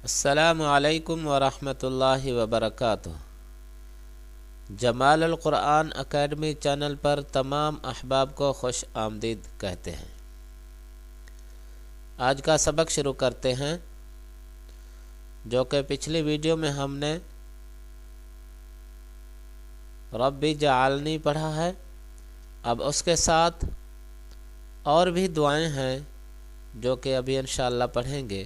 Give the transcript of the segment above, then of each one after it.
السلام علیکم ورحمۃ اللہ وبرکاتہ۔ جمال القرآن اکیڈمی چینل پر تمام احباب کو خوش آمدید کہتے ہیں۔ آج کا سبق شروع کرتے ہیں، جو کہ پچھلی ویڈیو میں ہم نے ربی جعلنی پڑھا ہے۔ اب اس کے ساتھ اور بھی دعائیں ہیں جو کہ ابھی انشاءاللہ پڑھیں گے۔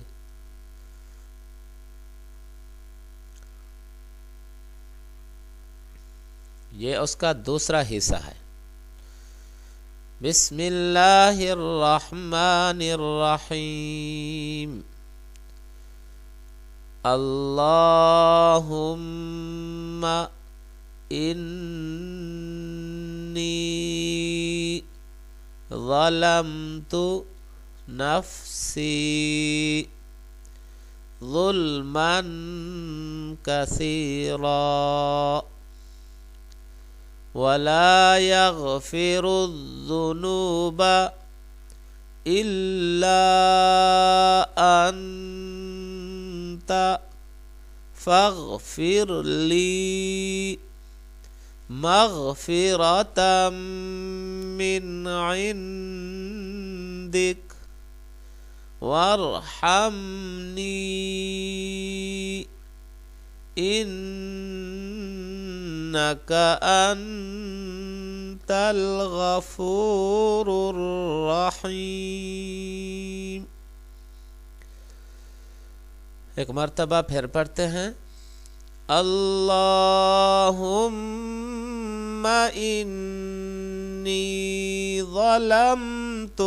یہ اس کا دوسرا حصہ ہے۔ بسم اللہ الرحمن الرحیم۔ اللہم انی ظلمت نفسی ظلما کثیرا ولا يغفر الذنوب إلا أنت فاغفر لي مغفرة من عندك وارحمني إنك أنت الغفور الرحیم۔ ایک مرتبہ پھر پڑھتے ہیں، اللہم انی ظلمت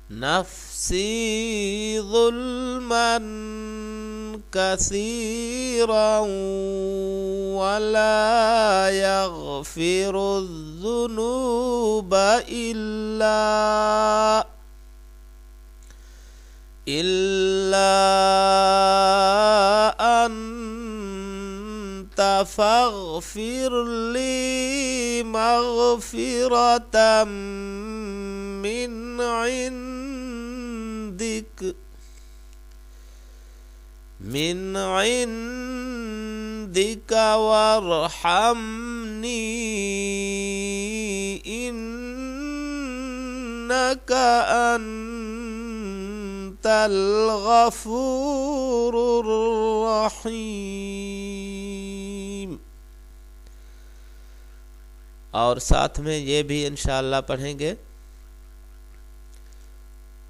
نفسی ظلما كثيرا ولا يغفر الذنوب إلا أنت فاغفر لي مغفرة من عندك وارحمني إنك أنت الغفور الرحیم۔ اور ساتھ میں یہ بھی انشاءاللہ پڑھیں گے۔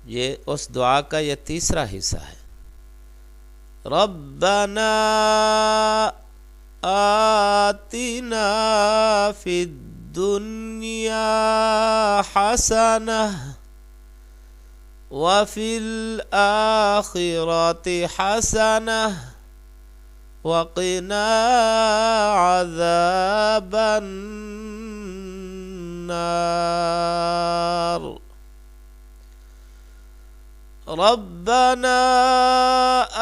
یہ اس دعا کا یہ تیسرا حصہ ہے۔ ربنا آتنا فی الدنیا حسنہ وفی الآخرۃ حسنہ وقنا عذاب النار۔ ربنا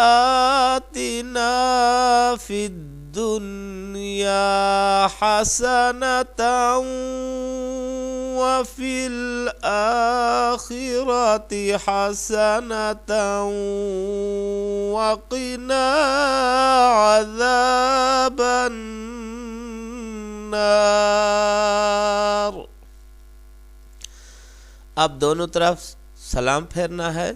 آتنا فی الدنیا حسنة وفی الآخرۃ حسنة وقنا عذاب النار۔ اب دونوں طرف سلام پھیرنا ہے۔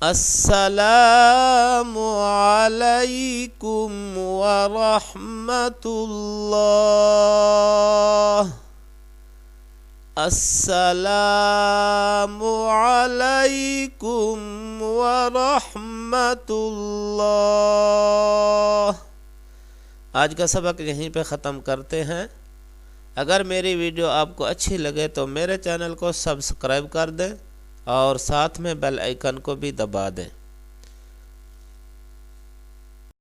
السلام علیکم ورحمۃ اللہ۔ السلام علیکم ورحمۃ اللہ۔ آج کا سبق یہیں پہ ختم کرتے ہیں۔ اگر میری ویڈیو آپ کو اچھی لگے تو میرے چینل کو سبسکرائب کر دیں اور ساتھ میں بیل آئیکن کو بھی دبا دیں۔